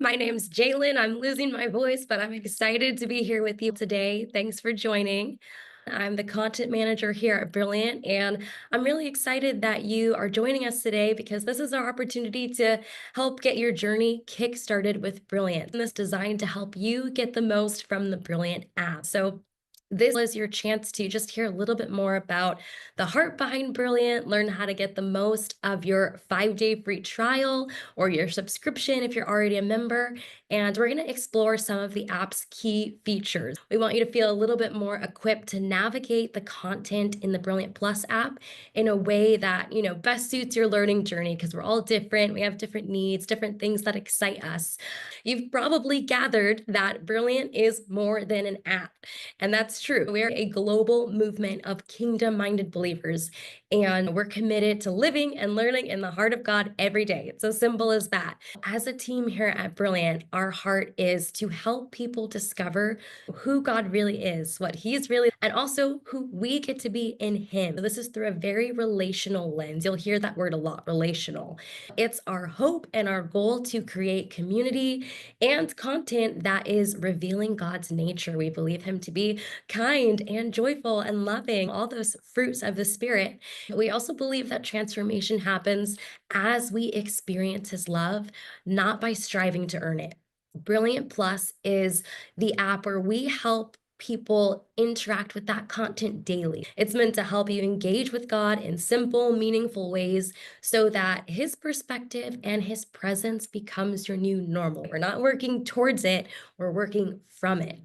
My name's Jalen. I'm losing my voice, but I'm excited to be here with you today. Thanks for joining. I'm the content manager here at Brilliant, and I'm really excited that you are joining us today because this is our opportunity to help get your journey kick-started with Brilliant. And this is designed to help you get the most from the Brilliant app. So this is your chance to just hear a little bit more about the heart behind Brilliant, learn how to get the most of your 5-day free trial or your subscription if you're already a member. And we're going to explore some of the app's key features. We want you to feel a little bit more equipped to navigate the content in the Brilliant Plus app in a way that, best suits your learning journey because we're all different. We have different needs, different things that excite us. You've probably gathered that Brilliant is more than an app. And that's true. We're a global movement of kingdom minded believers, and we're committed to living and learning in the heart of God every day. It's as simple as that. As a team here at Brilliant, our heart is to help people discover who God really is, what He's really, and also who we get to be in Him. This is through a very relational lens. You'll hear that word a lot, relational. It's our hope and our goal to create community and content that is revealing God's nature. We believe Him to be kind and joyful and loving, all those fruits of the Spirit. We also believe that transformation happens as we experience His love, not by striving to earn it. Brilliant Plus is the app where we help people interact with that content daily. It's meant to help you engage with God in simple, meaningful ways so that His perspective and His presence becomes your new normal. We're not working towards it, we're working from it.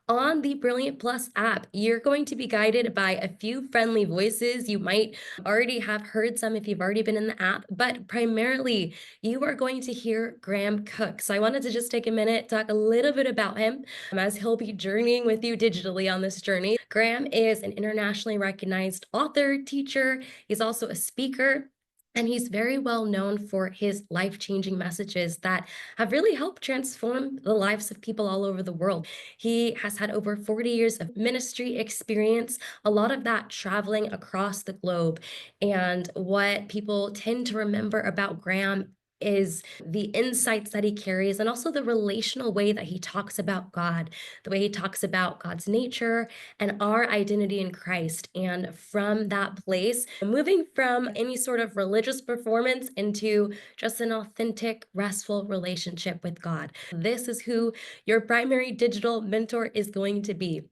On the Brilliant Plus app, you're going to be guided by a few friendly voices. You might already have heard some if you've already been in the app, but primarily you are going to hear Graham Cooke. So I wanted to just take a minute, talk a little bit about him as he'll be journeying with you digitally on this journey. Graham is an internationally recognized author, teacher. He's also a speaker. And he's very well known for his life-changing messages that have really helped transform the lives of people all over the world. He has had over 40 years of ministry experience, a lot of that traveling across the globe. And what people tend to remember about Graham is the insights that he carries and also the relational way that he talks about God, the way he talks about God's nature and our identity in Christ. And from that place, moving from any sort of religious performance into just an authentic, restful relationship with God. This is who your primary digital mentor is going to be.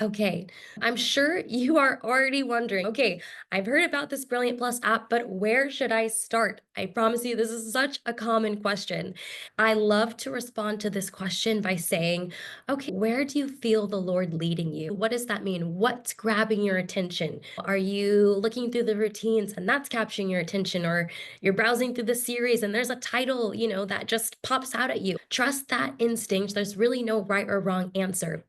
Okay, I'm sure you are already wondering, okay, I've heard about this Brilliant Plus app, but where should I start? I promise you, this is such a common question. I love to respond to this question by saying, okay, where do you feel the Lord leading you? What does that mean? What's grabbing your attention? Are you looking through the routines and that's capturing your attention, or you're browsing through the series and there's a title, that just pops out at you? Trust that instinct. There's really no right or wrong answer.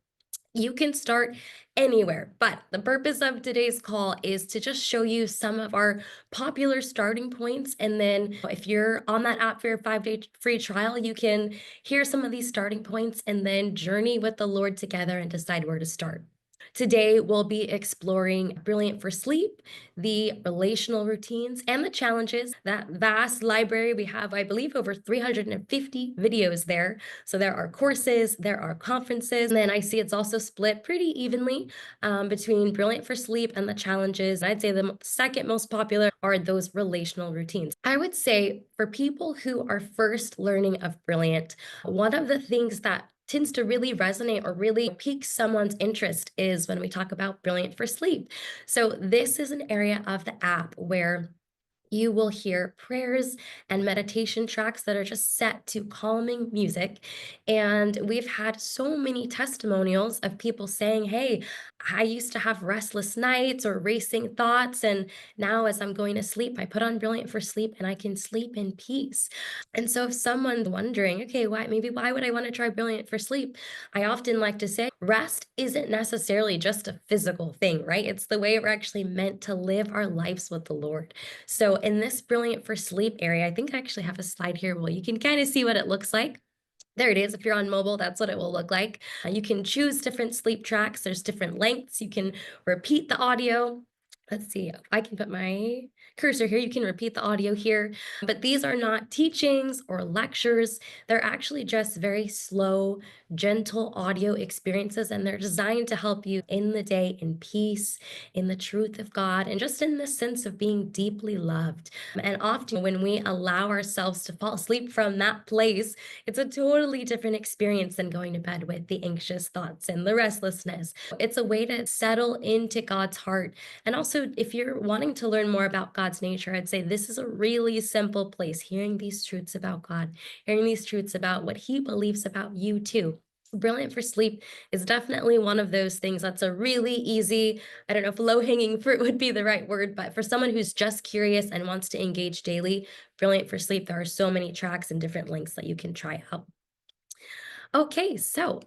You can start anywhere, but the purpose of today's call is to just show you some of our popular starting points. And then if you're on that app for your 5-day free trial, you can hear some of these starting points and then journey with the Lord together and decide where to start. Today, we'll be exploring Brilliant for Sleep, the relational routines, and the challenges. That vast library, we have, I believe, over 350 videos there. So there are courses, there are conferences, and then I see it's also split pretty evenly between Brilliant for Sleep and the challenges. I'd say the second most popular are those relational routines. I would say for people who are first learning of Brilliant, one of the things that tends to really resonate or really pique someone's interest is when we talk about Brilliant for Sleep. So this is an area of the app where you will hear prayers and meditation tracks that are just set to calming music. And we've had so many testimonials of people saying, hey, I used to have restless nights or racing thoughts. And now as I'm going to sleep, I put on Brilliant for Sleep and I can sleep in peace. And so if someone's wondering, okay, why would I want to try Brilliant for Sleep? I often like to say rest isn't necessarily just a physical thing, right? It's the way we're actually meant to live our lives with the Lord. So in this Brilliant for Sleep area, I think I actually have a slide here where you can kind of see what it looks like. There it is. If you're on mobile, that's what it will look like. You can choose different sleep tracks. There's different lengths. You can repeat the audio. Let's see, I can put my cursor here. You can repeat the audio here, but these are not teachings or lectures. They're actually just very slow, gentle audio experiences, and they're designed to help you in the day in peace, in the truth of God, and just in the sense of being deeply loved. And often, when we allow ourselves to fall asleep from that place, it's a totally different experience than going to bed with the anxious thoughts and the restlessness. It's a way to settle into God's heart, and also, if you're wanting to learn more about God's nature, I'd say this is a really simple place. Hearing these truths about God, hearing these truths about what He believes about you, too. Brilliant for Sleep is definitely one of those things that's a really easy, I don't know if low hanging fruit would be the right word, but for someone who's just curious and wants to engage daily, Brilliant for Sleep, there are so many tracks and different links that you can try out. Okay, so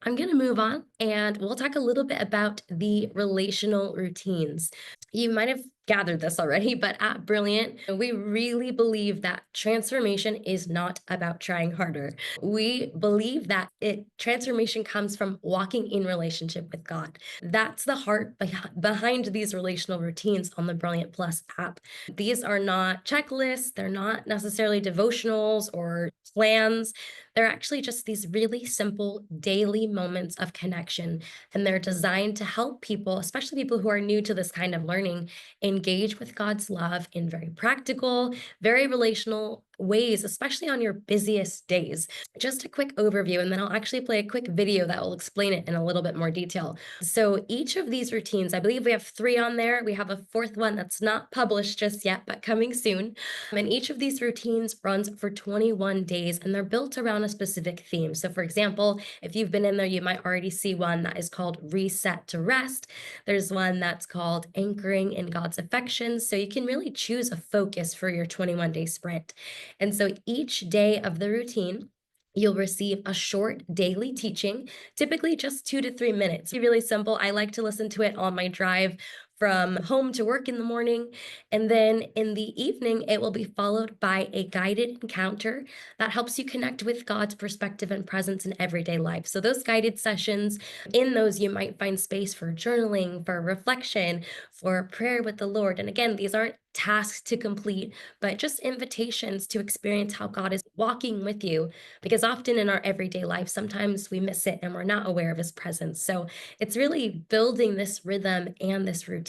I'm going to move on and we'll talk a little bit about the relational routines. You might have gathered this already, but at Brilliant, we really believe that transformation is not about trying harder. We believe that transformation comes from walking in relationship with God. That's the heart behind these relational routines on the Brilliant Plus app. These are not checklists, they're not necessarily devotionals or plans. They're actually just these really simple daily moments of connection, and they're designed to help people, especially people who are new to this kind of learning, engage with God's love in very practical, very relational ways, especially on your busiest days. Just a quick overview, and then I'll actually play a quick video that will explain it in a little bit more detail. So each of these routines, I believe we have three on there. We have a fourth one that's not published just yet, but coming soon. And each of these routines runs for 21 days and they're built around a specific theme. So, for example, if you've been in there, you might already see one that is called Reset to Rest. There's one that's called Anchoring in God's Affections. So, you can really choose a focus for your 21-day sprint. And so, each day of the routine, you'll receive a short daily teaching, typically just 2 to 3 minutes. Really simple. I like to listen to it on my drive from home to work in the morning. And then in the evening, it will be followed by a guided encounter that helps you connect with God's perspective and presence in everyday life. So, those guided sessions, in those, you might find space for journaling, for reflection, for prayer with the Lord. And again, these aren't tasks to complete, but just invitations to experience how God is walking with you. Because often in our everyday life, sometimes we miss it and we're not aware of His presence. So, it's really building this rhythm and this routine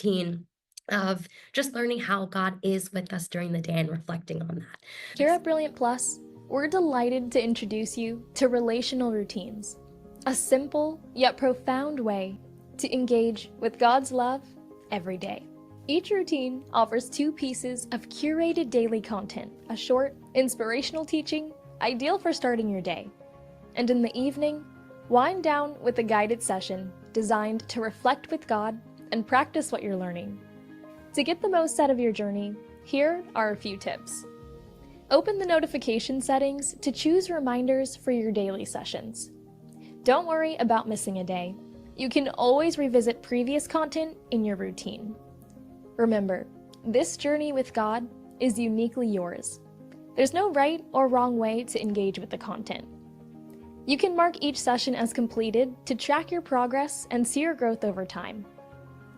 of just learning how God is with us during the day and reflecting on that. Here at Brilliant Plus, we're delighted to introduce you to relational routines, a simple yet profound way to engage with God's love every day. Each routine offers 2 pieces of curated daily content, a short, inspirational teaching, ideal for starting your day. And in the evening, wind down with a guided session designed to reflect with God and practice what you're learning. To get the most out of your journey, here are a few tips. Open the notification settings to choose reminders for your daily sessions. Don't worry about missing a day. You can always revisit previous content in your routine. Remember, this journey with God is uniquely yours. There's no right or wrong way to engage with the content. You can mark each session as completed to track your progress and see your growth over time.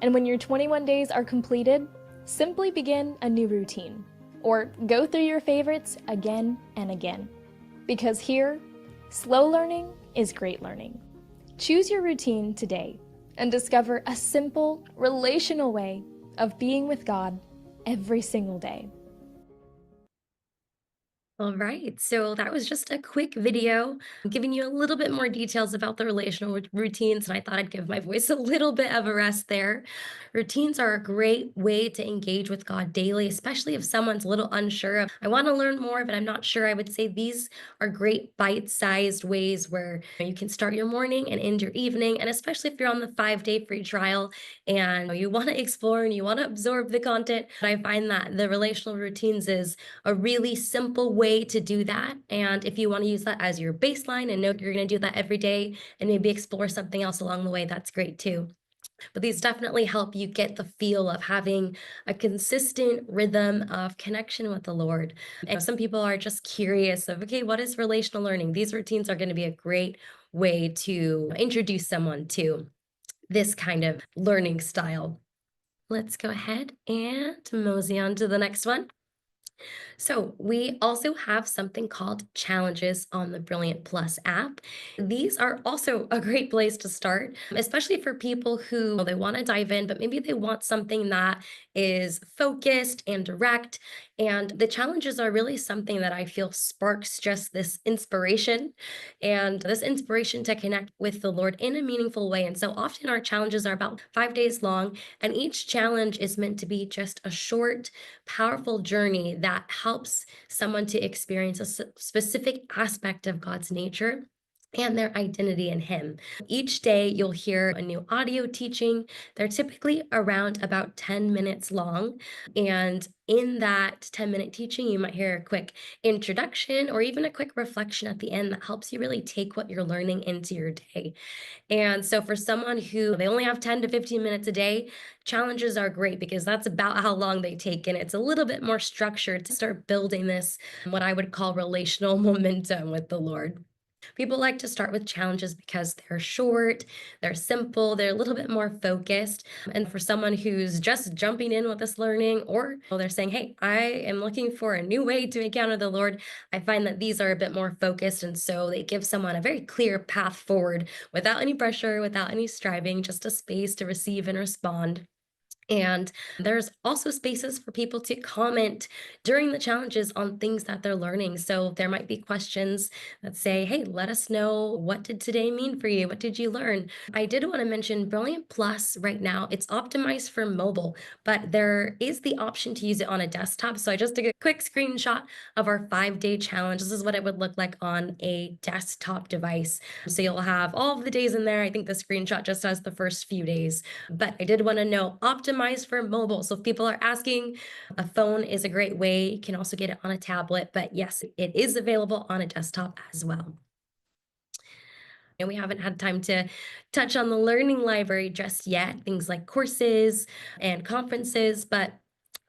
And when your 21 days are completed, simply begin a new routine, or go through your favorites again and again. Because here, slow learning is great learning. Choose your routine today and discover a simple, relational way of being with God every single day. All right, so that was just a quick video giving you a little bit more details about the relational routines, and I thought I'd give my voice a little bit of a rest there. Routines are a great way to engage with God daily, especially if someone's a little unsure of, I want to learn more, but I'm not sure. I would say these are great bite-sized ways where you can start your morning and end your evening, and especially if you're on the 5-day free trial and you want to explore and you want to absorb the content, I find that the relational routines is a really simple way to do that. And if you want to use that as your baseline and know you're going to do that every day and maybe explore something else along the way, that's great too. But these definitely help you get the feel of having a consistent rhythm of connection with the Lord. And some people are just curious of, okay, what is relational learning? These routines are going to be a great way to introduce someone to this kind of learning style. Let's go ahead and mosey on to the next one. So, we also have something called challenges on the Brilliant Plus app. These are also a great place to start, especially for people who they want to dive in, but maybe they want something that is focused and direct. And the challenges are really something that I feel sparks just this inspiration and this inspiration to connect with the Lord in a meaningful way. And so often our challenges are about 5 days long, and each challenge is meant to be just a short, powerful journey that helps someone to experience a specific aspect of God's nature and their identity in Him. Each day, you'll hear a new audio teaching. They're typically around about 10 minutes long. And in that 10-minute teaching, you might hear a quick introduction or even a quick reflection at the end that helps you really take what you're learning into your day. And so for someone who they only have 10 to 15 minutes a day, challenges are great because that's about how long they take. And it's a little bit more structured to start building this, what I would call relational momentum with the Lord. People like to start with challenges because they're short, they're simple, they're a little bit more focused. And for someone who's just jumping in with this learning, or they're saying, hey, I am looking for a new way to encounter the Lord, I find that these are a bit more focused. And so they give someone a very clear path forward without any pressure, without any striving, just a space to receive and respond. And there's also spaces for people to comment during the challenges on things that they're learning. So there might be questions that say, hey, let us know, what did today mean for you? What did you learn? I did want to mention Brilliant Plus right now. It's optimized for mobile, but there is the option to use it on a desktop. So I just took a quick screenshot of our 5 day challenge. This is what it would look like on a desktop device. So you'll have all of the days in there. I think the screenshot just has the first few days. But I did want to know optimized for mobile. So if people are asking, a phone is a great way. You can also get it on a tablet, but yes, it is available on a desktop as well. And we haven't had time to touch on the learning library just yet, things like courses and conferences, but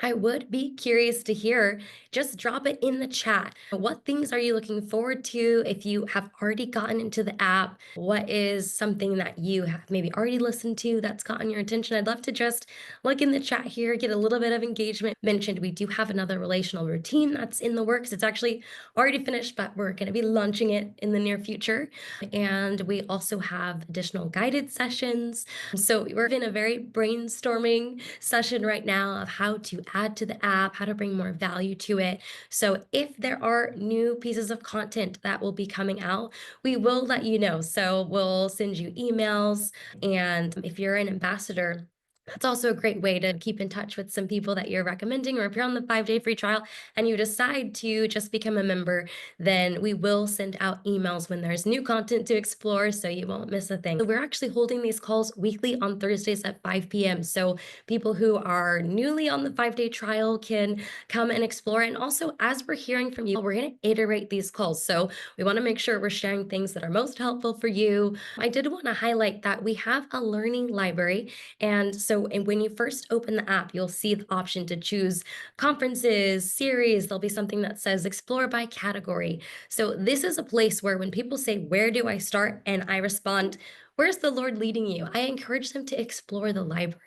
I would be curious to hear. Just drop it in the chat. What things are you looking forward to if you have already gotten into the app? What is something that you have maybe already listened to that's gotten your attention? I'd love to just look in the chat here, get a little bit of engagement. Mentioned we do have another relational routine that's in the works. It's actually already finished, but we're going to be launching it in the near future. And we also have additional guided sessions. So we're in a very brainstorming session right now of how to add to the app, how to bring more value to it. So if there are new pieces of content that will be coming out, we will let you know. So we'll send you emails. And if you're an ambassador, that's also a great way to keep in touch with some people that you're recommending, or if you're on the 5 day free trial and you decide to just become a member, then we will send out emails when there's new content to explore so you won't miss a thing. So we're actually holding these calls weekly on Thursdays at 5 p.m. So people who are newly on the 5 day trial can come and explore. And also, as we're hearing from you, we're going to iterate these calls. So we want to make sure we're sharing things that are most helpful for you. I did want to highlight that we have a learning library. And when you first open the app, you'll see the option to choose conferences, series. There'll be something that says explore by category. So this is a place where when people say, where do I start? And I respond, where's the Lord leading you? I encourage them to explore the library.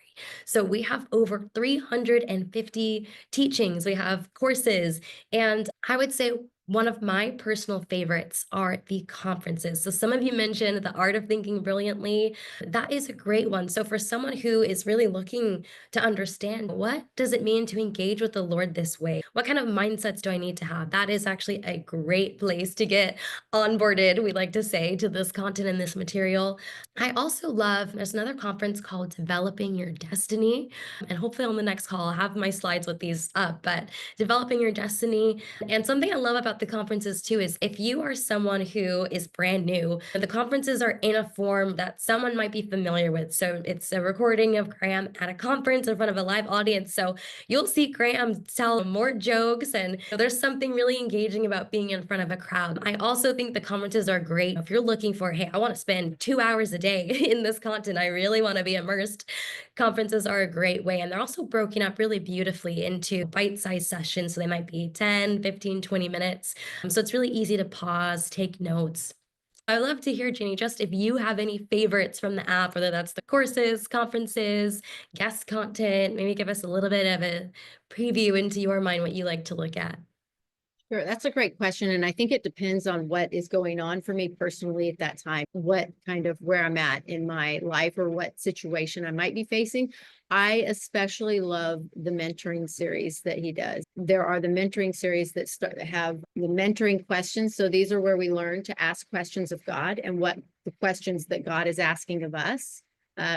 So we have over 350 teachings, we have courses, and I would say one of my personal favorites are the conferences. So some of you mentioned the art of thinking brilliantly. That is a great one. So for someone who is really looking to understand, what does it mean to engage with the Lord this way? What kind of mindsets do I need to have? That is actually a great place to get onboarded, we like to say, to this content and this material. I also love, there's another conference called Developing Your Destiny. And hopefully on the next call, I'll have my slides with these up, but Developing Your Destiny. And something I love about the conferences too is if you are someone who is brand new, the conferences are in a form that someone might be familiar with. So it's a recording of Graham at a conference in front of a live audience. So you'll see Graham tell more jokes, and there's something really engaging about being in front of a crowd. I also think the conferences are great if you're looking for, hey, I want to spend 2 hours a day in this content. I really want to be immersed. Conferences are a great way. And they're also broken up really beautifully into bite-sized sessions. So they might be 10, 15, 20 minutes. So it's really easy to pause, take notes. I love to hear, Jenny, just if you have any favorites from the app, whether that's the courses, conferences, guest content, maybe give us a little bit of a preview into your mind what you like to look at. Sure, that's a great question. And I think it depends on what is going on for me personally at that time, what kind of where I'm at in my life or what situation I might be facing. I especially love the mentoring series that he does. There are the mentoring series that have the mentoring questions. So these are where we learn to ask questions of God and what the questions that God is asking of us.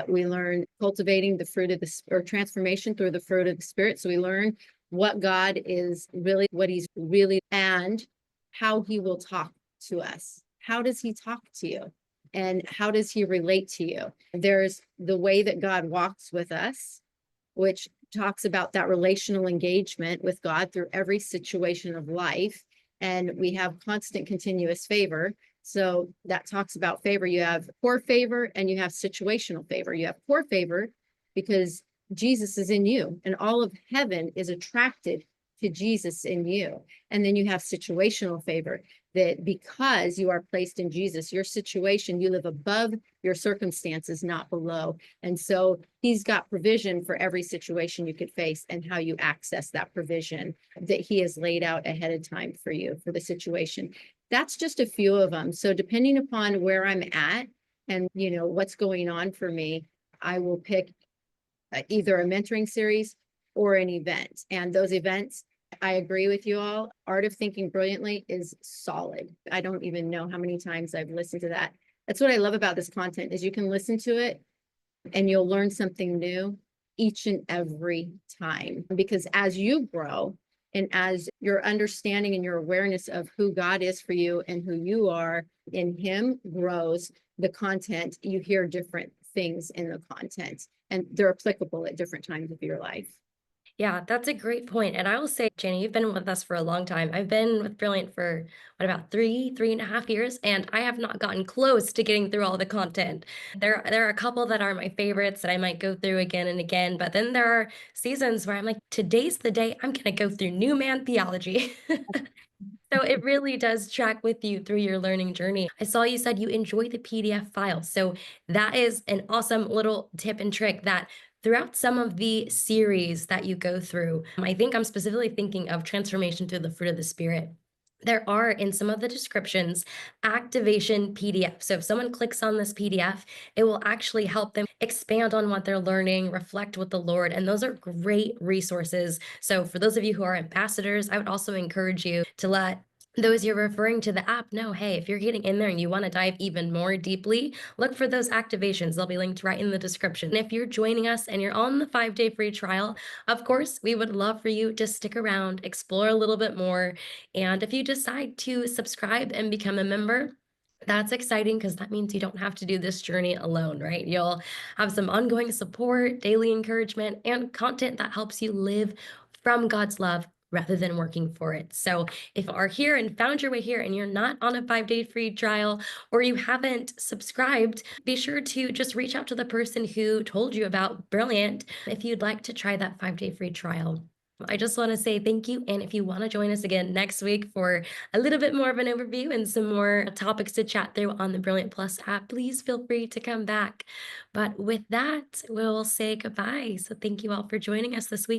We learn cultivating the fruit of the or transformation through the fruit of the Spirit. So we learn what God is really, what he's really, and how he will talk to us. How does he talk to you? And how does he relate to you? There's the way that God walks with us, which talks about that relational engagement with God through every situation of life. And we have constant continuous favor. So that talks about favor. You have poor favor and you have situational favor. You have poor favor because Jesus is in you and all of heaven is attracted to Jesus in you. And then you have situational favor that because you are placed in Jesus, your situation, you live above your circumstances, not below. And so he's got provision for every situation you could face and how you access that provision that he has laid out ahead of time for you for the situation. That's just a few of them. So depending upon where I'm at and what's going on for me, I will pick either a mentoring series or an event. And those events, I agree with you all. Art of Thinking Brilliantly is solid. I don't even know how many times I've listened to that. That's what I love about this content is you can listen to it and you'll learn something new each and every time. Because as you grow and as your understanding and your awareness of who God is for you and who you are in him grows, the content, you hear different things in the content and they're applicable at different times of your life. Yeah, that's a great point. And I will say, Jenny, you've been with us for a long time. I've been with Brilliant for what about 3.5 years, and I have not gotten close to getting through all the content. There are a couple that are my favorites that I might go through again and again, but then there are seasons where I'm like, today's the day I'm gonna go through new man theology. So it really does track with you through your learning journey. I saw you said you enjoy the PDF file. So that is an awesome little tip and trick that throughout some of the series that you go through, I think I'm specifically thinking of transformation through the fruit of the spirit. There are in some of the descriptions activation PDF. So if someone clicks on this PDF, it will actually help them expand on what they're learning, reflect with the Lord. And those are great resources. So for those of you who are ambassadors, I would also encourage you to let those you're referring to the app know, hey, if you're getting in there and you want to dive even more deeply, look for those activations. They'll be linked right in the description. And if you're joining us and you're on the 5-day free trial, of course, we would love for you to stick around, explore a little bit more. And if you decide to subscribe and become a member, that's exciting because that means you don't have to do this journey alone, right? You'll have some ongoing support, daily encouragement, and content that helps you live from God's love rather than working for it. So if you are here and found your way here and you're not on a 5-day free trial or you haven't subscribed, be sure to just reach out to the person who told you about Brilliant if you'd like to try that 5-day free trial. I just want to say thank you. And if you want to join us again next week for a little bit more of an overview and some more topics to chat through on the Brilliant Plus app, please feel free to come back. But with that, we'll say goodbye. So thank you all for joining us this week.